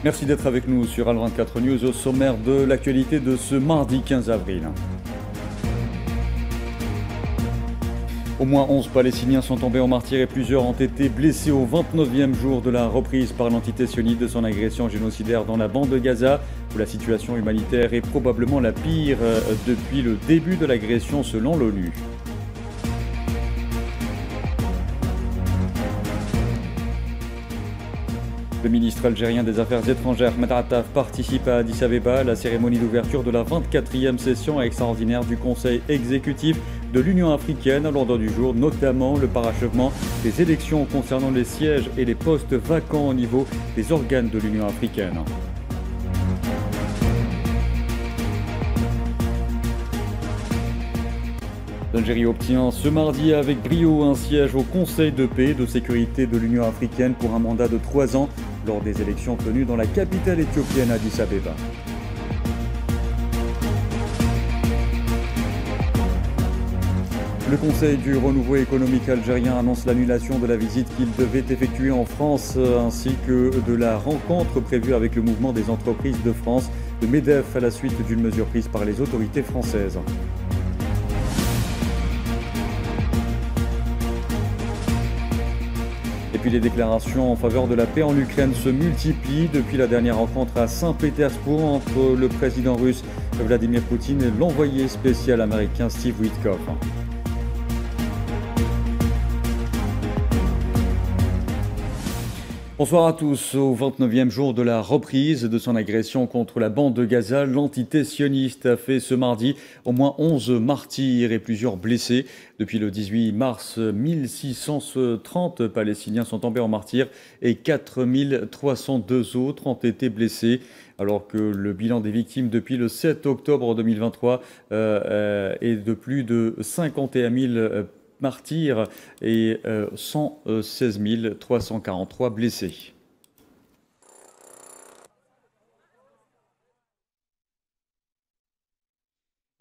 Merci d'être avec nous sur Al24 News au sommaire de l'actualité de ce mardi 15 avril. Au moins 11 Palestiniens sont tombés en martyrs et plusieurs ont été blessés au 29e jour de la reprise par l'entité sioniste de son agression génocidaire dans la bande de Gaza, où la situation humanitaire est probablement la pire depuis le début de l'agression selon l'ONU. Le ministre algérien des Affaires étrangères, Ahmed Attaf, participe à Addis Abeba à la cérémonie d'ouverture de la 24e session extraordinaire du Conseil exécutif de l'Union africaine à l'ordre du jour, notamment le parachèvement des élections concernant les sièges et les postes vacants au niveau des organes de l'Union africaine. L'Algérie obtient ce mardi avec brio un siège au Conseil de paix et de sécurité de l'Union africaine pour un mandat de 3 ans lors des élections tenues dans la capitale éthiopienne Addis Abeba. Le Conseil du renouveau économique algérien annonce l'annulation de la visite qu'il devait effectuer en France ainsi que de la rencontre prévue avec le mouvement des entreprises de France, le MEDEF, à la suite d'une mesure prise par les autorités françaises. Et puis les déclarations en faveur de la paix en Ukraine se multiplient depuis la dernière rencontre à Saint-Pétersbourg entre le président russe Vladimir Poutine et l'envoyé spécial américain Steve Witkoff. Bonsoir à tous. Au 29e jour de la reprise de son agression contre la bande de Gaza, l'entité sioniste a fait ce mardi au moins 11 martyrs et plusieurs blessés. Depuis le 18 mars, 1630 Palestiniens sont tombés en martyrs et 4302 autres ont été blessés. Alors que le bilan des victimes depuis le 7 octobre 2023 est de plus de 51 000 martyrs et 116 343 blessés.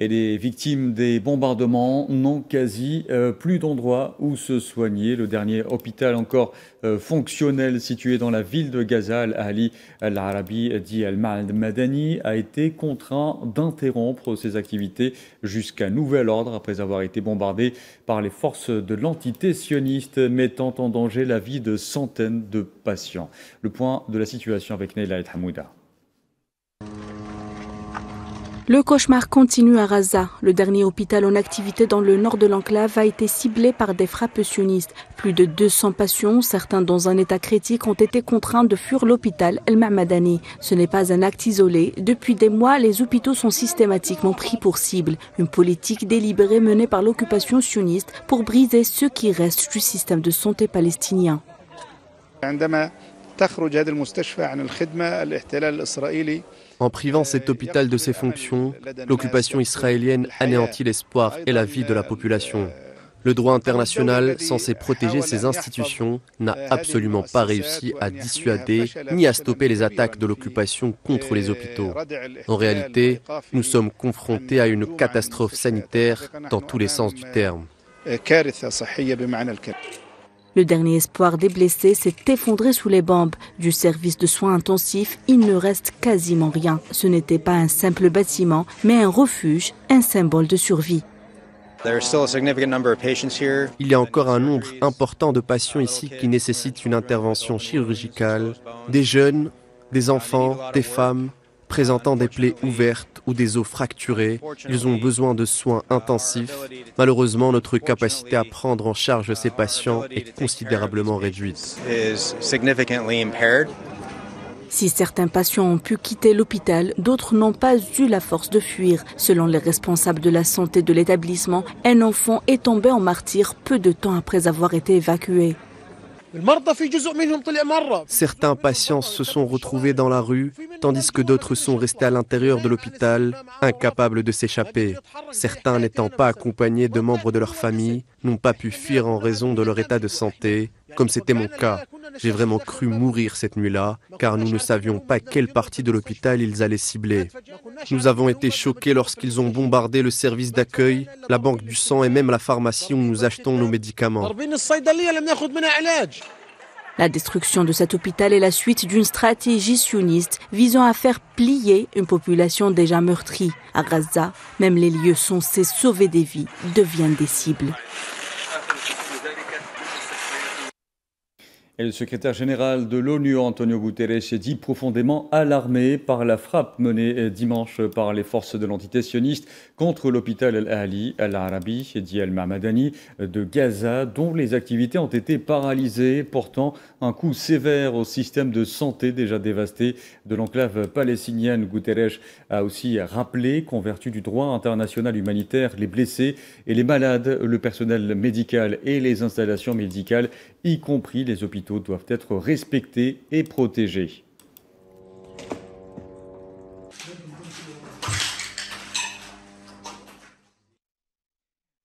Et les victimes des bombardements n'ont quasi plus d'endroits où se soigner. Le dernier hôpital encore fonctionnel situé dans la ville de Gaza, Al-Ali Al-Arabi, dit Al-Madani, a été contraint d'interrompre ses activités jusqu'à nouvel ordre après avoir été bombardé par les forces de l'entité sioniste, mettant en danger la vie de centaines de patients. Le point de la situation avec Neila Hamouda. Le cauchemar continue à Raza. Le dernier hôpital en activité dans le nord de l'enclave a été ciblé par des frappes sionistes. Plus de 200 patients, certains dans un état critique, ont été contraints de fuir l'hôpital El-Ma'madani. Ce n'est pas un acte isolé. Depuis des mois, les hôpitaux sont systématiquement pris pour cible. Une politique délibérée menée par l'occupation sioniste pour briser ce qui reste du système de santé palestinien. En privant cet hôpital de ses fonctions, l'occupation israélienne anéantit l'espoir et la vie de la population. Le droit international, censé protéger ces institutions, n'a absolument pas réussi à dissuader ni à stopper les attaques de l'occupation contre les hôpitaux. En réalité, nous sommes confrontés à une catastrophe sanitaire dans tous les sens du terme. Le dernier espoir des blessés s'est effondré sous les bombes. Du service de soins intensifs, il ne reste quasiment rien. Ce n'était pas un simple bâtiment, mais un refuge, un symbole de survie. Il y a encore un nombre important de patients ici qui nécessitent une intervention chirurgicale. Des jeunes, des enfants, des femmes présentant des plaies ouvertes ou des os fracturés. Ils ont besoin de soins intensifs. Malheureusement, notre capacité à prendre en charge ces patients est considérablement réduite. Si certains patients ont pu quitter l'hôpital, d'autres n'ont pas eu la force de fuir. Selon les responsables de la santé de l'établissement, un enfant est tombé en martyr peu de temps après avoir été évacué. Certains patients se sont retrouvés dans la rue, tandis que d'autres sont restés à l'intérieur de l'hôpital, incapables de s'échapper. Certains, n'étant pas accompagnés de membres de leur famille, n'ont pas pu fuir en raison de leur état de santé, comme c'était mon cas. J'ai vraiment cru mourir cette nuit-là, car nous ne savions pas quelle partie de l'hôpital ils allaient cibler. Nous avons été choqués lorsqu'ils ont bombardé le service d'accueil, la banque du sang et même la pharmacie où nous achetons nos médicaments. La destruction de cet hôpital est la suite d'une stratégie sioniste visant à faire plier une population déjà meurtrie. À Gaza, même les lieux censés sauver des vies deviennent des cibles. Et le secrétaire général de l'ONU, Antonio Guterres, est dit profondément alarmé par la frappe menée dimanche par les forces de l'entité sioniste contre l'hôpital Al-Ahli, Al-Arabi, dit Al-Mahmadani, de Gaza, dont les activités ont été paralysées, portant un coup sévère au système de santé déjà dévasté de l'enclave palestinienne. Guterres a aussi rappelé qu'en vertu du droit international humanitaire, les blessés et les malades, le personnel médical et les installations médicales, y compris les hôpitaux, doivent être respectés et protégés.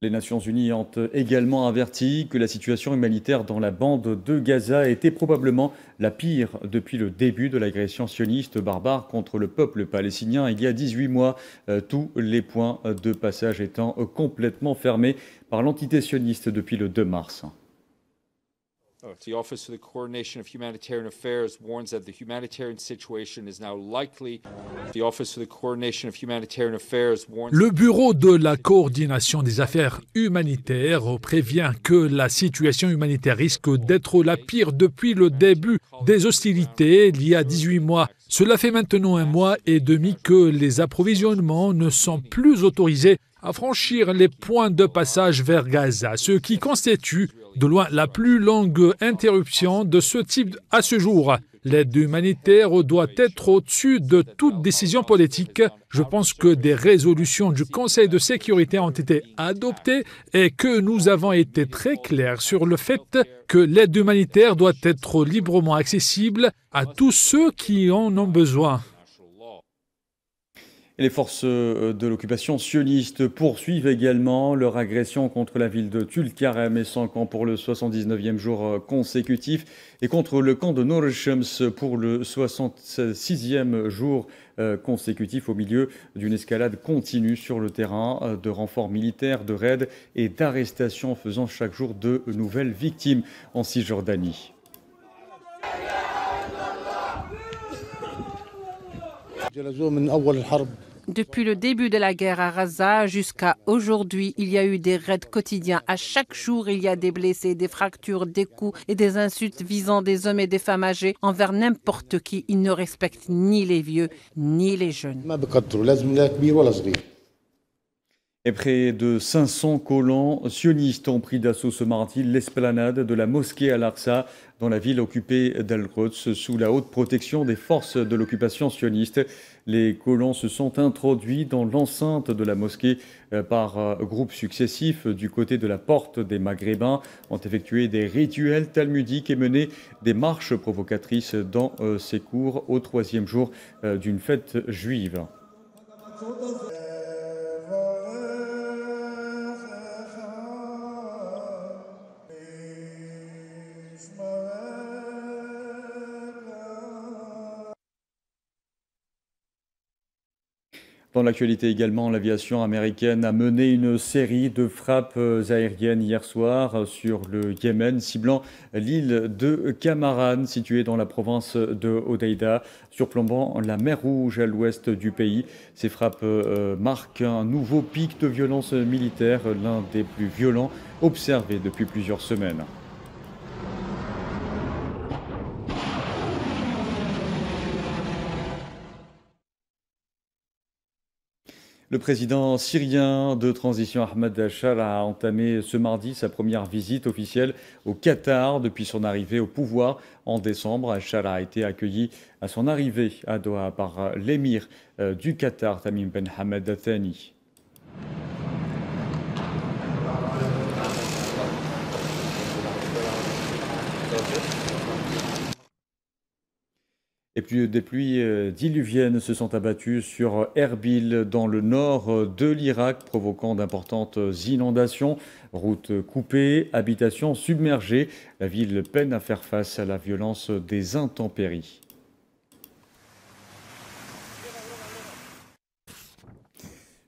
Les Nations Unies ont également averti que la situation humanitaire dans la bande de Gaza était probablement la pire depuis le début de l'agression sioniste barbare contre le peuple palestinien il y a 18 mois, tous les points de passage étant complètement fermés par l'entité sioniste depuis le 2 mars. The Office of the Coordination of Humanitarian Affairs warns that the humanitarian situation is now likely. The Office of the Coordination of Humanitarian Affairs warns. Le Bureau de la coordination des affaires humanitaires prévient que la situation humanitaire risque d'être la pire depuis le début des hostilités il y a 18 mois. Cela fait maintenant 1 mois et demi que les approvisionnements ne sont plus autorisés à franchir les points de passage vers Gaza, ce qui constitue de loin la plus longue interruption de ce type à ce jour. L'aide humanitaire doit être au-dessus de toute décision politique. Je pense que des résolutions du Conseil de sécurité ont été adoptées et que nous avons été très clairs sur le fait que l'aide humanitaire doit être librement accessible à tous ceux qui en ont besoin. Et les forces de l'occupation sioniste poursuivent également leur agression contre la ville de Tulkarem et son camp pour le 79e jour consécutif et contre le camp de Nour Shams pour le 66e jour consécutif au milieu d'une escalade continue sur le terrain, de renforts militaires, de raids et d'arrestations faisant chaque jour de nouvelles victimes en Cisjordanie. Depuis le début de la guerre à Gaza jusqu'à aujourd'hui, il y a eu des raids quotidiens. À chaque jour, il y a des blessés, des fractures, des coups et des insultes visant des hommes et des femmes âgés envers n'importe qui. Ils ne respectent ni les vieux ni les jeunes. Et près de 500 colons sionistes ont pris d'assaut ce mardi l'esplanade de la mosquée Al-Aqsa dans la ville occupée d'Al-Quds sous la haute protection des forces de l'occupation sioniste. Les colons se sont introduits dans l'enceinte de la mosquée par groupes successifs du côté de la porte des Maghrébins, ont effectué des rituels talmudiques et mené des marches provocatrices dans ces cours au 3e jour d'une fête juive. Dans l'actualité également, l'aviation américaine a mené une série de frappes aériennes hier soir sur le Yémen, ciblant l'île de Kamaran, située dans la province de Hodeïda, surplombant la mer Rouge à l'ouest du pays. Ces frappes marquent un nouveau pic de violence militaire, l'un des plus violents observés depuis plusieurs semaines. Le président syrien de transition Ahmed al-Shara a entamé ce mardi sa première visite officielle au Qatar depuis son arrivée au pouvoir en décembre. Al-Shara a été accueilli à son arrivée à Doha par l'émir du Qatar, Tamim Ben Hamad Al Thani. Et puis des pluies diluviennes se sont abattues sur Erbil dans le nord de l'Irak, provoquant d'importantes inondations, routes coupées, habitations submergées. La ville peine à faire face à la violence des intempéries.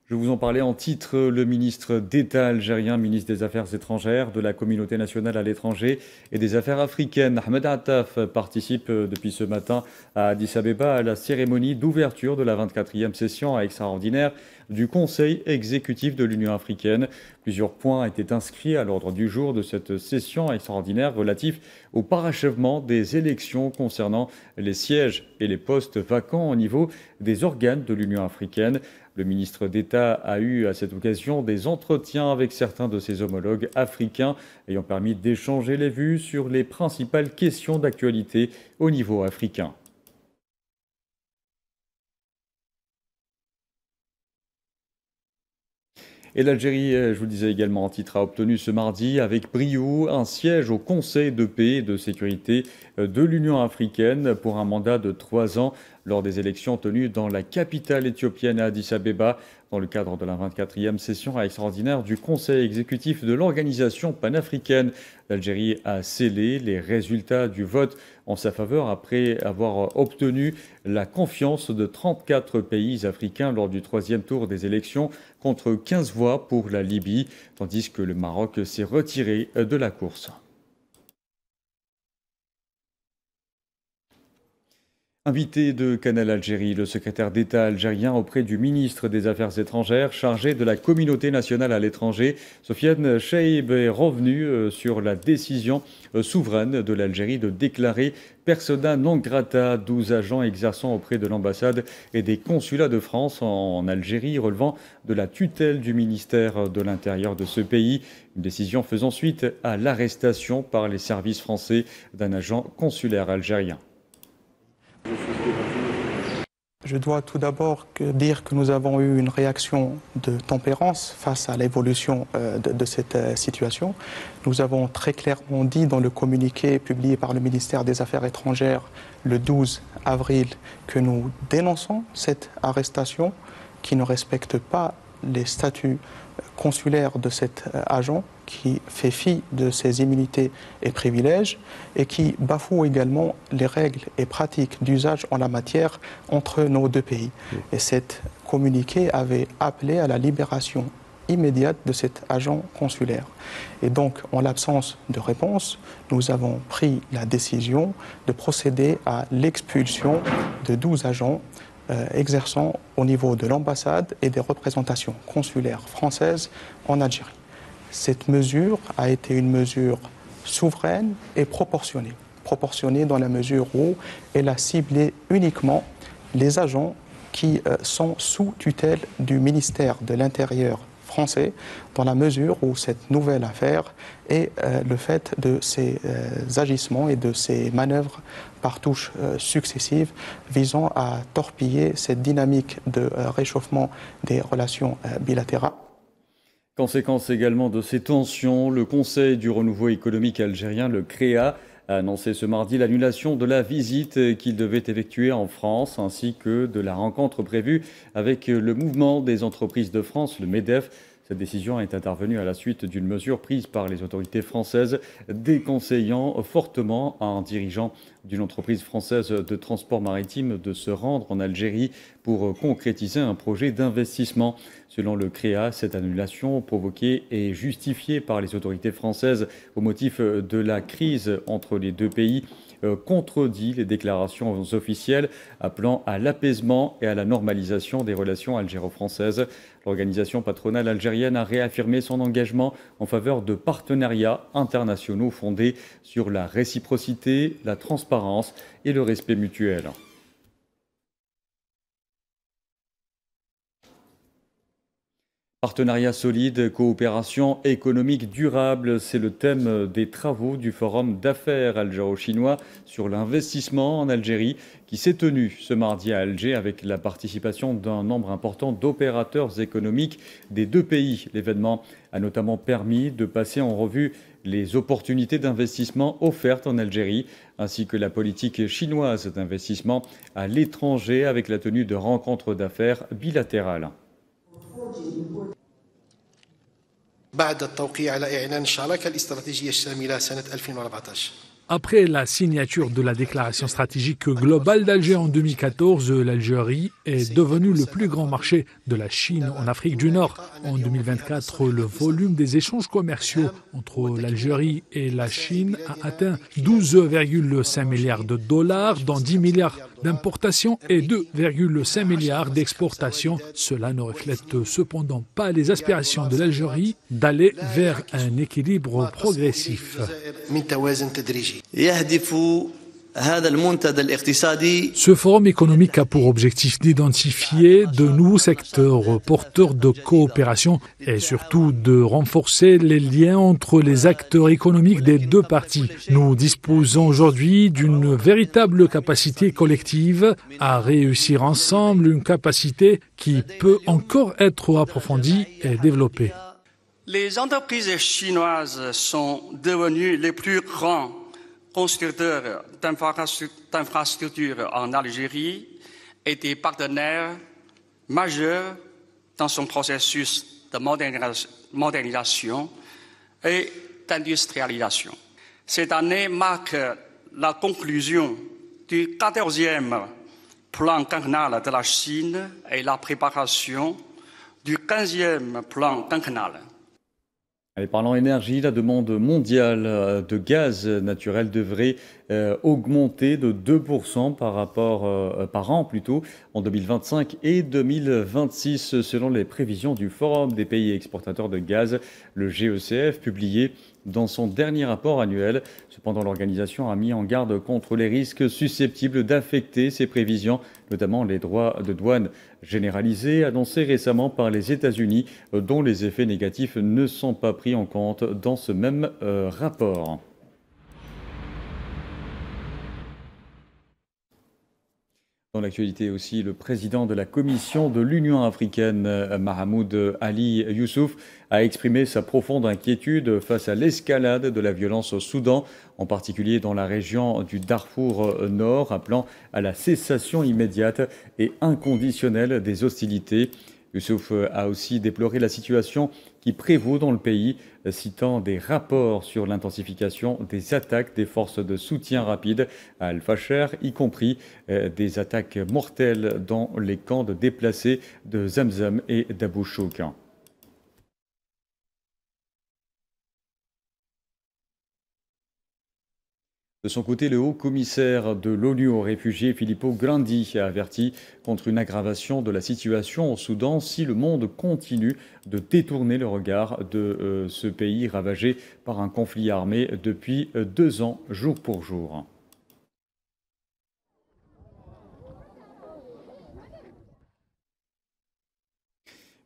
Je vous en parlais en titre, le ministre d'État algérien, ministre des Affaires étrangères, de la communauté nationale à l'étranger et des Affaires africaines, Ahmed Attaf, participe depuis ce matin à Addis Abeba à la cérémonie d'ouverture de la 24e session extraordinaire du Conseil exécutif de l'Union africaine. Plusieurs points étaient inscrits à l'ordre du jour de cette session extraordinaire relatifs au parachèvement des élections concernant les sièges et les postes vacants au niveau des organes de l'Union africaine. Le ministre d'État a eu à cette occasion des entretiens avec certains de ses homologues africains ayant permis d'échanger les vues sur les principales questions d'actualité au niveau africain. Et l'Algérie, je vous le disais également en titre, a obtenu ce mardi avec brio un siège au Conseil de paix et de sécurité de l'Union africaine pour un mandat de 3 ans lors des élections tenues dans la capitale éthiopienne Addis Abeba dans le cadre de la 24e session extraordinaire du Conseil exécutif de l'Organisation panafricaine. L'Algérie a scellé les résultats du vote en sa faveur après avoir obtenu la confiance de 34 pays africains lors du 3e tour des élections contre 15 voix pour la Libye, tandis que le Maroc s'est retiré de la course. Invité de Canal Algérie, le secrétaire d'État algérien auprès du ministre des Affaires étrangères chargé de la communauté nationale à l'étranger, Sofiane Chehib, est revenu sur la décision souveraine de l'Algérie de déclarer persona non grata 12 agents exerçant auprès de l'ambassade et des consulats de France en Algérie relevant de la tutelle du ministère de l'Intérieur de ce pays. Une décision faisant suite à l'arrestation par les services français d'un agent consulaire algérien. Je dois tout d'abord dire que nous avons eu une réaction de tempérance face à l'évolution de cette situation. Nous avons très clairement dit dans le communiqué publié par le ministère des Affaires étrangères le 12 avril que nous dénonçons cette arrestation qui ne respecte pas les statuts consulaires de cet agent, qui fait fi de ses immunités et privilèges et qui bafoue également les règles et pratiques d'usage en la matière entre nos deux pays. Et cet communiqué avait appelé à la libération immédiate de cet agent consulaire. Et donc, en l'absence de réponse, nous avons pris la décision de procéder à l'expulsion de 12 agents exerçant au niveau de l'ambassade et des représentations consulaires françaises en Algérie. Cette mesure a été une mesure souveraine et proportionnée. Proportionnée dans la mesure où elle a ciblé uniquement les agents qui sont sous tutelle du ministère de l'Intérieur français, dans la mesure où cette nouvelle affaire est le fait de ces agissements et de ces manœuvres par touches successives visant à torpiller cette dynamique de réchauffement des relations bilatérales. Conséquence également de ces tensions, le Conseil du renouveau économique algérien, le CREA, a annoncé ce mardi l'annulation de la visite qu'il devait effectuer en France, ainsi que de la rencontre prévue avec le mouvement des entreprises de France, le MEDEF. Cette décision est intervenue à la suite d'une mesure prise par les autorités françaises, déconseillant fortement à un dirigeant d'une entreprise française de transport maritime de se rendre en Algérie pour concrétiser un projet d'investissement. Selon le CREA, cette annulation provoquée et justifiée par les autorités françaises au motif de la crise entre les deux pays contredit les déclarations officielles appelant à l'apaisement et à la normalisation des relations algéro-françaises. L'organisation patronale algérienne a réaffirmé son engagement en faveur de partenariats internationaux fondés sur la réciprocité, la transparence et le respect mutuel. Partenariat solide, coopération économique durable, c'est le thème des travaux du Forum d'affaires algéro-chinois sur l'investissement en Algérie qui s'est tenu ce mardi à Alger avec la participation d'un nombre important d'opérateurs économiques des deux pays. L'événement a notamment permis de passer en revue les opportunités d'investissement offertes en Algérie, ainsi que la politique chinoise d'investissement à l'étranger avec la tenue de rencontres d'affaires bilatérales. بعد التوقيع على إعلان الشراكة الاستراتيجية الشاملة سنة 2014 Après la signature de la déclaration stratégique globale d'Alger en 2014, l'Algérie est devenue le plus grand marché de la Chine en Afrique du Nord. En 2024, le volume des échanges commerciaux entre l'Algérie et la Chine a atteint 12,5 milliards de dollars, dont 10 milliards d'importations et 2,5 milliards d'exportations. Cela ne reflète cependant pas les aspirations de l'Algérie d'aller vers un équilibre progressif. Ce forum économique a pour objectif d'identifier de nouveaux secteurs porteurs de coopération et surtout de renforcer les liens entre les acteurs économiques des deux parties. Nous disposons aujourd'hui d'une véritable capacité collective à réussir ensemble, une capacité qui peut encore être approfondie et développée. Les entreprises chinoises sont devenues les plus grands constructeurs d'infrastructures en Algérie et des partenaires majeurs dans son processus de modernisation et d'industrialisation. Cette année marque la conclusion du 14e plan quinquennal de la Chine et la préparation du 15e plan quinquennal. Allez, parlant énergie, la demande mondiale de gaz naturel devrait augmenter de 2% par an plutôt, en 2025 et 2026, selon les prévisions du Forum des pays exportateurs de gaz, le GECF, publié dans son dernier rapport annuel. Cependant, l'organisation a mis en garde contre les risques susceptibles d'affecter ces prévisions, notamment les droits de douane généralisés annoncés récemment par les États-Unis, dont les effets négatifs ne sont pas pris en compte dans ce même rapport. Dans l'actualité aussi, le président de la Commission de l'Union africaine, Mahamoud Ali Youssouf, a exprimé sa profonde inquiétude face à l'escalade de la violence au Soudan, en particulier dans la région du Darfour Nord, appelant à la cessation immédiate et inconditionnelle des hostilités. Youssouf a aussi déploré la situation qui prévaut dans le pays, citant des rapports sur l'intensification des attaques des forces de soutien rapide à Al-Fasher, y compris des attaques mortelles dans les camps de déplacés de Zamzam et d'Abou Chouk. De son côté, le haut-commissaire de l'ONU aux réfugiés, Filippo Grandi, a averti contre une aggravation de la situation au Soudan si le monde continue de détourner le regard de ce pays ravagé par un conflit armé depuis 2 ans, jour pour jour.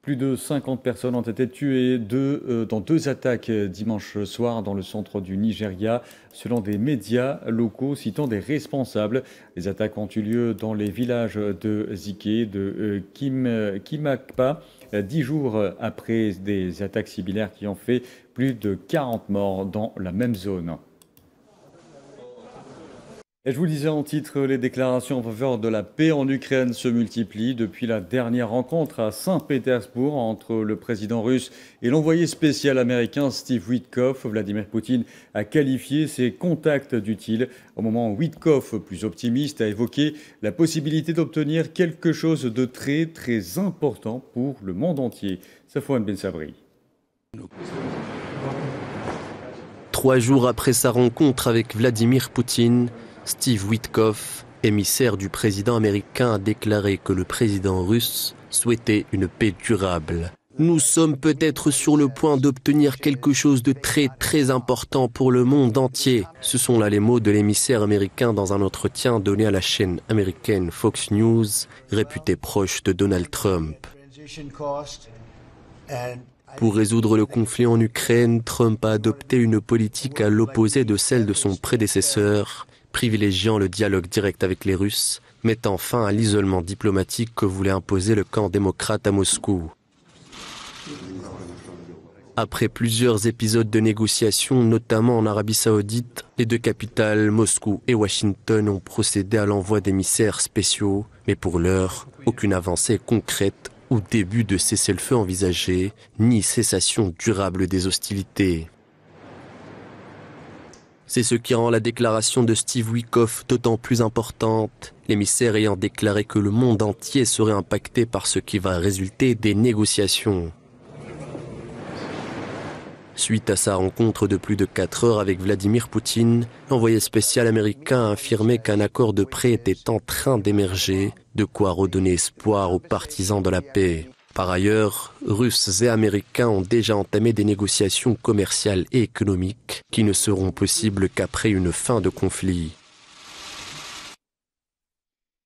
Plus de 50 personnes ont été tuées dans 2 attaques dimanche soir dans le centre du Nigeria, selon des médias locaux citant des responsables. Les attaques ont eu lieu dans les villages de Zike et de Kimakpa, 10 jours après des attaques similaires qui ont fait plus de 40 morts dans la même zone. Et je vous le disais en titre, les déclarations en faveur de la paix en Ukraine se multiplient depuis la dernière rencontre à Saint-Pétersbourg entre le président russe et l'envoyé spécial américain Steve Witkoff. Vladimir Poutine a qualifié ces contacts d'utiles, au moment où Witkoff, plus optimiste, a évoqué la possibilité d'obtenir quelque chose de très très important pour le monde entier. Safouane Ben Sabri. 3 jours après sa rencontre avec Vladimir Poutine, Steve Witkoff, émissaire du président américain, a déclaré que le président russe souhaitait une paix durable. Nous sommes peut-être sur le point d'obtenir quelque chose de très très important pour le monde entier. Ce sont là les mots de l'émissaire américain dans un entretien donné à la chaîne américaine Fox News, réputée proche de Donald Trump. Pour résoudre le conflit en Ukraine, Trump a adopté une politique à l'opposé de celle de son prédécesseur, privilégiant le dialogue direct avec les Russes, mettant fin à l'isolement diplomatique que voulait imposer le camp démocrate à Moscou. Après plusieurs épisodes de négociations, notamment en Arabie Saoudite, les 2 capitales, Moscou et Washington, ont procédé à l'envoi d'émissaires spéciaux, mais pour l'heure, aucune avancée concrète ou début de cessez-le-feu envisagé, ni cessation durable des hostilités. C'est ce qui rend la déclaration de Steve Witkoff d'autant plus importante, l'émissaire ayant déclaré que le monde entier serait impacté par ce qui va résulter des négociations. Suite à sa rencontre de plus de 4 heures avec Vladimir Poutine, l'envoyé spécial américain a affirmé qu'un accord de paix était en train d'émerger, de quoi redonner espoir aux partisans de la paix. Par ailleurs, Russes et Américains ont déjà entamé des négociations commerciales et économiques qui ne seront possibles qu'après une fin de conflit.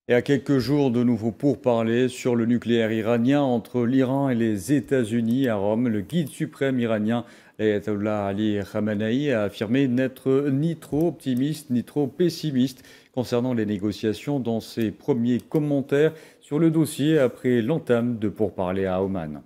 Et à quelques jours de nouveaux pourparlers sur le nucléaire iranien entre l'Iran et les États-Unis à Rome, le guide suprême iranien l'ayatollah Ali Khamenei a affirmé n'être ni trop optimiste ni trop pessimiste concernant les négociations dans ses premiers commentaires sur le dossier après l'entame de pourparlers à Oman.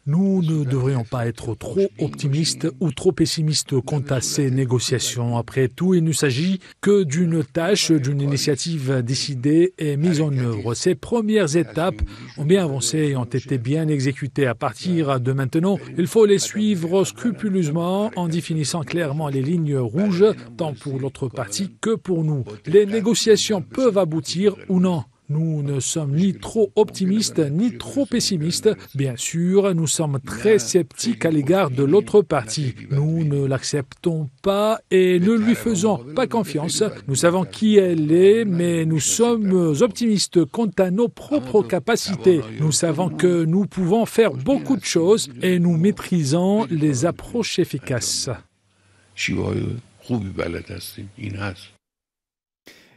Nous ne devrions pas être trop optimistes ou trop pessimistes quant à ces négociations. Après tout, il ne s'agit que d'une tâche, d'une initiative décidée et mise en œuvre. Ces premières étapes ont bien avancé et ont été bien exécutées. À partir de maintenant, il faut les suivre scrupuleusement en définissant clairement les lignes rouges, tant pour l'autre partie que pour nous. Les négociations peuvent aboutir ou non. Nous ne sommes ni trop optimistes ni trop pessimistes. Bien sûr, nous sommes très sceptiques à l'égard de l'autre partie. Nous ne l'acceptons pas et ne lui faisons pas confiance. Nous savons qui elle est, mais nous sommes optimistes quant à nos propres capacités. Nous savons que nous pouvons faire beaucoup de choses et nous maîtrisons les approches efficaces.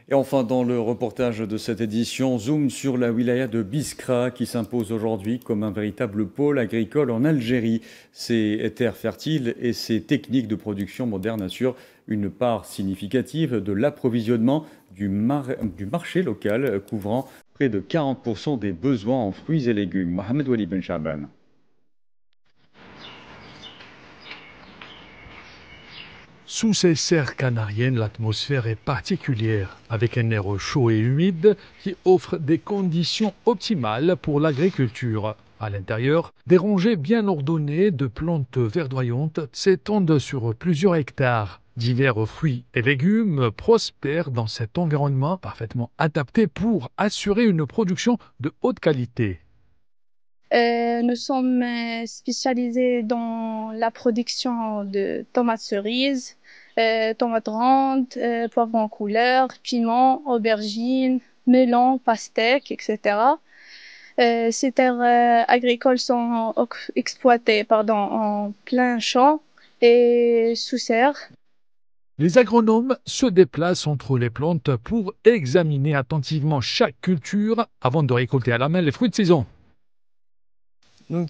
Et enfin, dans le reportage de cette édition, zoom sur la wilaya de Biskra qui s'impose aujourd'hui comme un véritable pôle agricole en Algérie. Ses terres fertiles et ses techniques de production modernes assurent une part significative de l'approvisionnement du marché local, couvrant près de 40% des besoins en fruits et légumes. Mohamed Wali Ben Chaban. Sous ces serres canariennes, l'atmosphère est particulière, avec un air chaud et humide qui offre des conditions optimales pour l'agriculture. À l'intérieur, des rangées bien ordonnées de plantes verdoyantes s'étendent sur plusieurs hectares. Divers fruits et légumes prospèrent dans cet environnement parfaitement adapté pour assurer une production de haute qualité. Nous sommes spécialisés dans la production de tomates cerises, tomates rondes, poivrons couleur, piments, aubergines, melons, pastèques, etc. Ces terres agricoles sont exploitées en plein champ et sous serre. Les agronomes se déplacent entre les plantes pour examiner attentivement chaque culture avant de récolter à la main les fruits de saison. Nous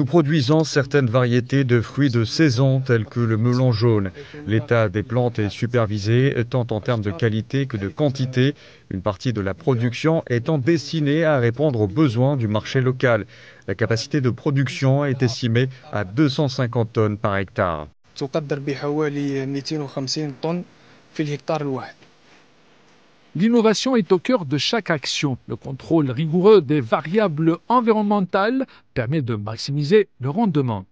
produisons certaines variétés de fruits de saison tels que le melon jaune. L'état des plantes est supervisé tant en termes de qualité que de quantité, une partie de la production étant destinée à répondre aux besoins du marché local. La capacité de production est estimée à 250 tonnes par hectare. L'innovation est au cœur de chaque action. Le contrôle rigoureux des variables environnementales permet de maximiser le rendement.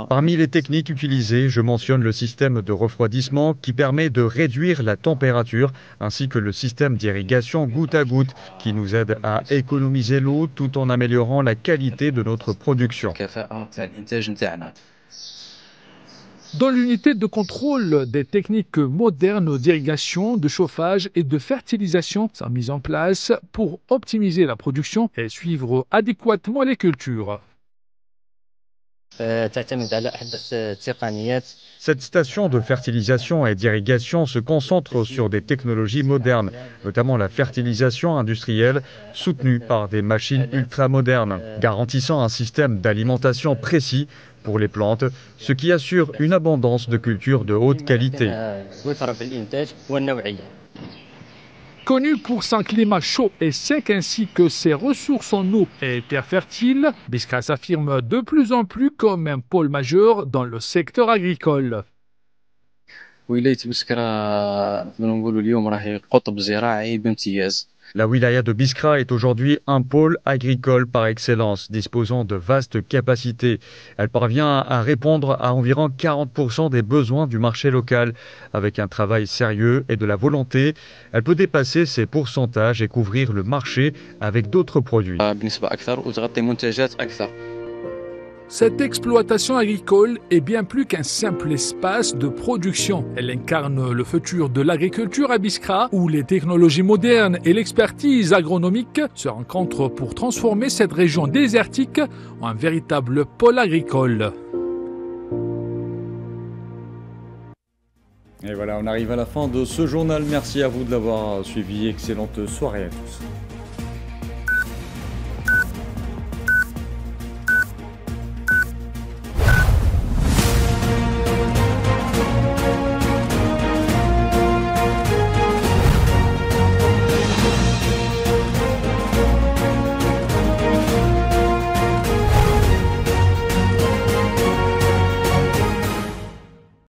Parmi les techniques utilisées, je mentionne le système de refroidissement qui permet de réduire la température, ainsi que le système d'irrigation goutte à goutte qui nous aide à économiser l'eau tout en améliorant la qualité de notre production. Dans l'unité de contrôle, des techniques modernes d'irrigation, de chauffage et de fertilisation sont mises en place pour optimiser la production et suivre adéquatement les cultures. Cette station de fertilisation et d'irrigation se concentre sur des technologies modernes, notamment la fertilisation industrielle soutenue par des machines ultramodernes, garantissant un système d'alimentation précis pour les plantes, ce qui assure une abondance de cultures de haute qualité. Connu pour son climat chaud et sec ainsi que ses ressources en eau et terres fertiles, Biskra s'affirme de plus en plus comme un pôle majeur dans le secteur agricole. La wilaya de Biskra est aujourd'hui un pôle agricole par excellence, disposant de vastes capacités. Elle parvient à répondre à environ 40% des besoins du marché local. Avec un travail sérieux et de la volonté, elle peut dépasser ces pourcentages et couvrir le marché avec d'autres produits. Cette exploitation agricole est bien plus qu'un simple espace de production. Elle incarne le futur de l'agriculture à Biskra, où les technologies modernes et l'expertise agronomique se rencontrent pour transformer cette région désertique en un véritable pôle agricole. Et voilà, on arrive à la fin de ce journal. Merci à vous de l'avoir suivi. Excellente soirée à tous.